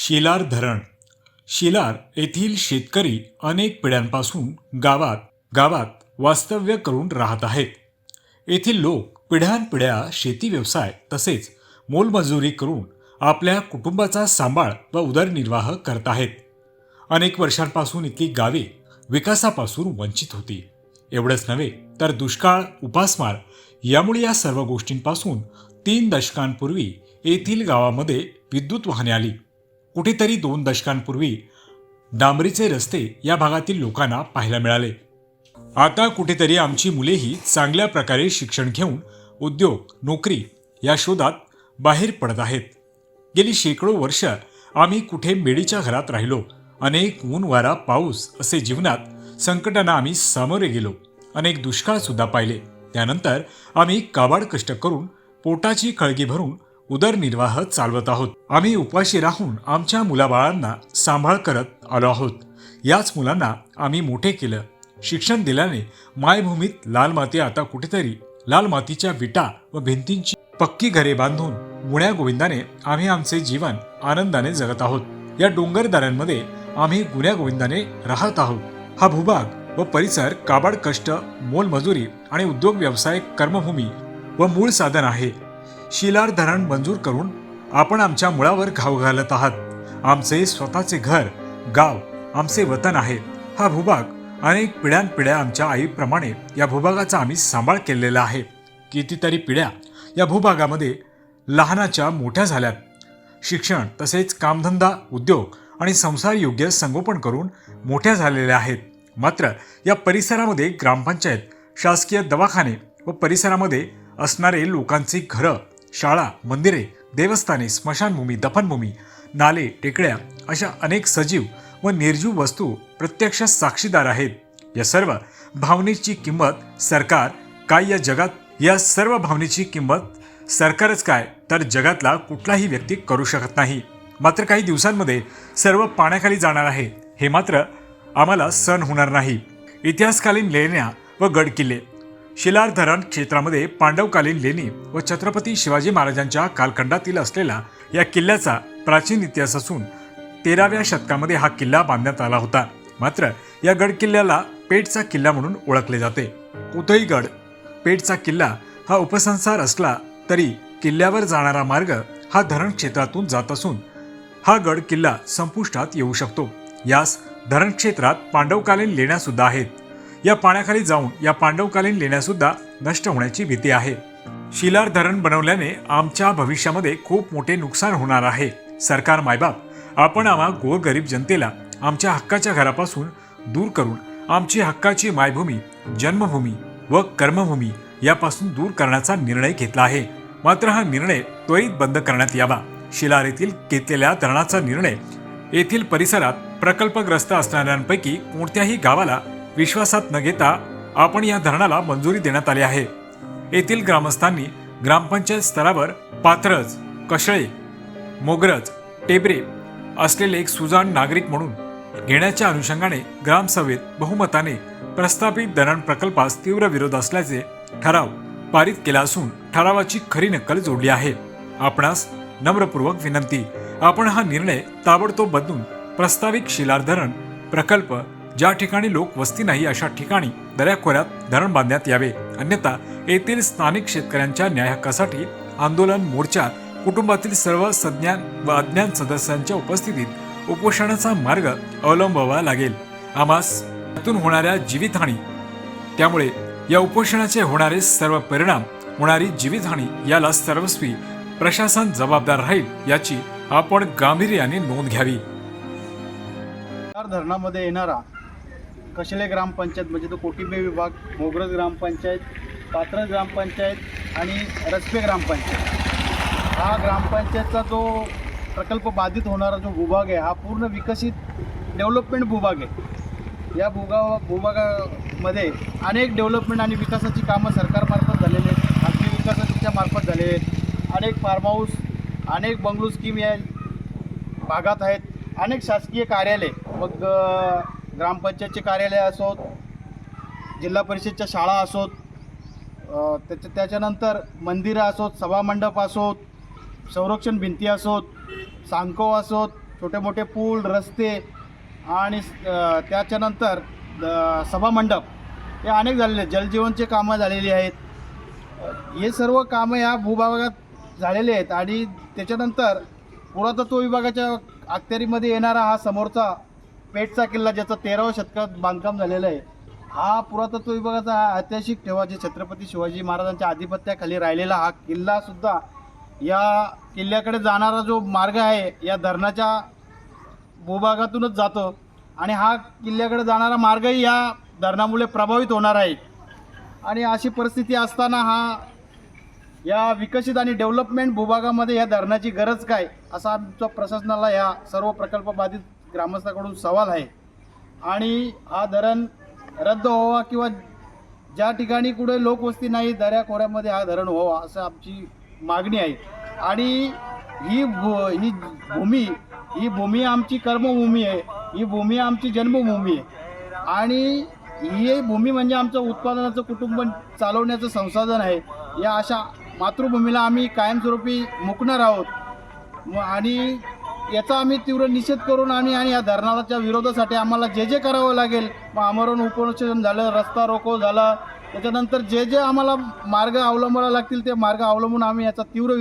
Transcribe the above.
शिलार धरण. शिलार येथील शेतकरी अनेक पिढ्यांपासून गावात गावात वास्तव्य करून राहत आहेत. येथील लोक पिढ्यानपिढ्या शेती व्यवसाय तसेच मोलमजुरी करून आपल्या कुटुंबाचा सांभाळ व उदरनिर्वाह करत आहेत. अनेक वर्षांपासून इथली गावे विकासापासून वंचित होती. एवढंच नव्हे तर दुष्काळ, उपासमार यामुळे या सर्व गोष्टींपासून 3 दशकांपूर्वी येथील गावामध्ये विद्युत वाहने आली. कुठेतरी 2 दशकांपूर्वी डांबरीचे रस्ते या भागातील लोकांना पाहायला मिळाले. आता कुठेतरी आमची मुलेही चांगल्या प्रकारे शिक्षण घेऊन उद्योग, नोकरी या शोधात बाहेर पडत आहेत. गेली शेकडो वर्ष आम्ही कुठे मेडीच्या घरात राहिलो. अनेक ऊन, वारा, पाऊस असे जीवनात संकटांना आम्ही सामोरे गेलो. अनेक दुष्काळ सुद्धा पाहिले. त्यानंतर आम्ही काबाड कष्ट करून पोटाची खळगी भरून उदरनिर्वाह चालवत आहोत. आम्ही उपाशी राहून आमच्या मुलाबाळांना सांभाळ करत आलो आहोत. याच मुलांना आम्ही मोठे केलं. शिक्षण दिल्याने मायभूमीत लाल माती आता कुठेतरी लाल मातीच्या विटा व भिंतींची पक्की घरे बांधून मुळ्या गोविंदाने आम्ही आमचे जीवन आनंदाने जगत आहोत. या डोंगरदऱ्यांमध्ये आम्ही गुण्या गोविंदाने राहत आहोत. हा भूभाग व परिसर काबाड कष्ट, मोलमजुरी आणि उद्योग व्यवसाय कर्मभूमी व मूळ साधन आहे. शिलार धरण मंजूर करून आपण आमच्या मुळावर घाव घालत आहात. आमचे स्वतःचे घर, गाव आमचे वतन आहे. हा भूभाग अनेक पिढ्यानपिढ्या आमच्या आईप्रमाणे या भूभागाचा आम्ही सांभाळ केलेला आहे. कितीतरी पिढ्या या भूभागामध्ये लहानाच्या मोठ्या झाल्यात. शिक्षण तसेच कामधंदा, उद्योग आणि संसार योग्य संगोपन करून मोठ्या झालेल्या आहेत. मात्र या परिसरामध्ये ग्रामपंचायत, शासकीय दवाखाने व परिसरामध्ये असणारे लोकांची घरं, शाळा, मंदिरे, देवस्थाने, स्मशानभूमी, दफनभूमी, नाले, टेकड्या अशा अनेक सजीव व निर्जीव वस्तू प्रत्यक्ष साक्षीदार आहेत. या सर्व भावनेची किंमत सरकार काय या जगात? या सर्व भावनेची किंमत सरकारच काय तर जगातला कुठलाही व्यक्ती करू शकत नाही. मात्र काही दिवसांमध्ये सर्व पाण्याखाली जाणार आहे. हे मात्र आम्हाला सहन होणार नाही. इतिहासकालीन लेण्या व गडकिल्ले. शिलार धरण क्षेत्रामध्ये पांडवकालीन लेणी व छत्रपती शिवाजी महाराजांच्या कालखंडातील असलेला या किल्ल्याचा प्राचीन इतिहास असून 13व्या शतकामध्ये हा किल्ला बांधण्यात आला होता. मात्र या गड किल्ल्याला पेठचा किल्ला म्हणून ओळखले जाते. कोथईगड पेठचा किल्ला हा उपसंसार असला तरी किल्ल्यावर जाणारा मार्ग हा धरण क्षेत्रातून जात असून हा गड किल्ला संपुष्टात येऊ शकतो. यास धरण क्षेत्रात पांडवकालीन लेण्या सुद्धा आहेत. या पाण्याखाली जाऊन या पांडवकालीन लेण्या सुद्धा नष्ट होण्याची भीती आहे. शिलार धरण बनवल्याने आमच्या भविष्यामध्ये खूप मोठे नुकसान होणार आहे. सरकार, मायबाप आपण आम्हा गोरगरीब जनतेला आमच्या हक्काच्या घरापासून दूर करून आमची हक्काची मायभूमी, जन्मभूमी व कर्मभूमी यापासून दूर करण्याचा निर्णय घेतला आहे. मात्र हा निर्णय त्वरित बंद करण्यात यावा. शिलार येथील घेतलेल्या धरणाचा निर्णय येथील परिसरात प्रकल्पग्रस्त असणाऱ्यांपैकी कोणत्याही गावाला विश्वासात न घेता आपण या धरणाला मंजुरी देण्यात आली आहे. येथील ग्रामस्थांनी ग्रामपंचायत स्तरावर पाथरज, कशळे, मोगरज, टेबरे असलेले एक सुजाण नागरिक म्हणून घेण्याच्या अनुषंगाने ग्रामसभेत बहुमताने प्रस्तावित धरण प्रकल्पास तीव्र विरोध असल्याचे ठराव पारित केला असून ठरावाची खरी नक्कल जोडली आहे. आपणास नम्रपूर्वक विनंती, आपण हा निर्णय ताबडतोब बदलून प्रस्तावित शिलार धरण प्रकल्प ज्या ठिकाणी लोक वस्ती नाही अशा ठिकाणी दऱ्याखोऱ्यात धरण बांधण्यात यावे. अन्यथा येथील स्थानिक शेतकऱ्यांच्या न्याय हक्कासाठी आंदोलन, मोर्चा, कुटुंबातील सर्व सज्ञान व अज्ञान सदस्यांच्या उपस्थितीत उपोषणाचा मार्ग अवलंबावा लागेल. आम्हास त्यातून होणाऱ्या जीवितहानी, त्यामुळे या उपोषणाचे होणारे सर्व परिणाम, होणारी जीवितहानी याला सर्वस्वी प्रशासन जबाबदार राहील याची आपण गांभीर्याने नोंद घ्यावी. धरणामध्ये येणारा कशेले ग्रामपंचायत म्हणजे तो कोटिंबे विभाग, मोगरज ग्रामपंचायत, पात्रज ग्रामपंचायत आणि रस्पे ग्रामपंचायत, हा ग्रामपंचायतचा जो प्रकल्प बाधित होणारा जो भूभाग आहे हा पूर्ण विकसित डेव्हलपमेंट भूभाग आहे. या भूभागामध्ये अनेक डेव्हलपमेंट आणि विकासाची कामं सरकारमार्फत झालेली आहेत, खाजगी विकासाच्या मार्फत झालेले आहेत. अनेक फार्म हाऊस, अनेक बंगलो स्कीम या भागात आहेत. अनेक शासकीय कार्यालय, मग ग्रामपंचायतचे कार्यालय असोत, जिल्हा परिषदच्या शाळा असोत, त्याच्यानंतर मंदिरं असोत, सभामंडप असोत, संरक्षण भिंती असोत, सांको असोत, छोटे मोठे पूल, रस्ते आणि त्याच्यानंतर सभामंडप हे अनेक झालेले आहेत. जलजीवनचे कामं झालेली आहेत. हे सर्व कामं या भूभागात झालेले आहेत. आणि त्याच्यानंतर पुरातत्व विभागाच्या अखत्यारीमध्ये येणारा हा समोरचा पेठचा किल्ला, ज्याचं 13व्या शतकात बांधकाम झालेलं आहे, हा पुरातत्व विभागाचा हा ऐतिहासिक ठेवा, जे छत्रपती शिवाजी महाराजांच्या आधिपत्याखाली राहिलेला हा किल्लासुद्धा, या किल्ल्याकडे जाणारा जो मार्ग आहे या धरणाच्या भूभागातूनच जातो. आणि हा किल्ल्याकडे जाणारा मार्गही या धरणामुळे प्रभावित होणार आहे. आणि अशी परिस्थिती असताना या विकसित आणि डेव्हलपमेंट भूभागामध्ये या धरणाची गरज काय, असा आमच्या प्रशासनाला या सर्व प्रकल्प बाधित ग्रामस्थांकडून सवाल आहे. आणि हा धरण रद्द व्हावा किंवा ज्या ठिकाणी कुठे लोकवस्ती नाही दऱ्याखोऱ्यामध्ये हा धरण व्हावा, असं आमची मागणी आहे. आणि ही भूमी आमची कर्मभूमी आहे, ही भूमी आमची जन्मभूमी आहे. आणि ही भूमी म्हणजे आमचं उत्पादनाचं कुटुंब चालवण्याचं संसाधन आहे. या अशा मातृभूमीला आम्ही कायमस्वरूपी मुकणार आहोत. आणि याचा आम्ही तीव्र निषेध करून आणि या धरणाच्या विरोधासाठी आम्हाला जे करावं लागेल, मग आमरण उपोषण झालं, रस्ता रोको झाला, त्याच्यानंतर जे आम्हाला मार्ग अवलंबायला लागतील ते मार्ग अवलंबून आम्ही याचा तीव्र